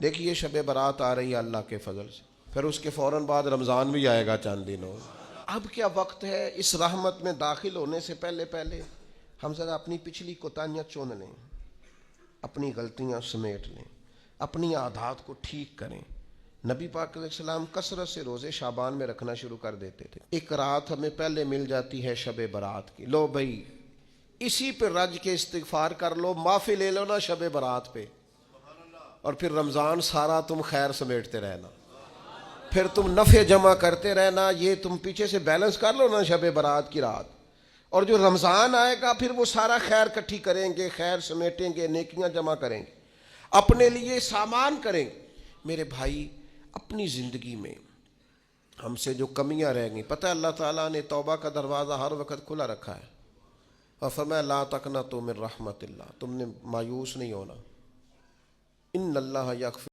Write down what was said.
دیکھیے شب برات آ رہی ہے اللہ کے فضل سے، پھر اس کے فوراً بعد رمضان بھی آئے گا چند دنوں۔ اب کیا وقت ہے اس رحمت میں داخل ہونے سے پہلے پہلے ہم ذرا اپنی پچھلی کوتاہیاں چن لیں، اپنی غلطیاں سمیٹ لیں، اپنی عادات کو ٹھیک کریں۔ نبی پاک علیہ السلام کثرت سے روزے شعبان میں رکھنا شروع کر دیتے تھے۔ ایک رات ہمیں پہلے مل جاتی ہے شب برات کی، لو بھائی اسی پہ رج کے استغفار کر لو، معافی لے لو نا شب برات پہ، اور پھر رمضان سارا تم خیر سمیٹتے رہنا، پھر تم نفع جمع کرتے رہنا، یہ تم پیچھے سے بیلنس کر لو نا شب برات کی رات، اور جو رمضان آئے گا پھر وہ سارا خیر کٹھی کریں گے، خیر سمیٹیں گے، نیکیاں جمع کریں گے، اپنے لیے سامان کریں گے۔ میرے بھائی اپنی زندگی میں ہم سے جو کمیاں رہ گئیں، پتہ ہے اللہ تعالیٰ نے توبہ کا دروازہ ہر وقت کھلا رکھا ہے، اور فرمایا لا تقنطوا من رحمت اللہ، تم نے مایوس نہیں ہونا، ان اللہ یغفر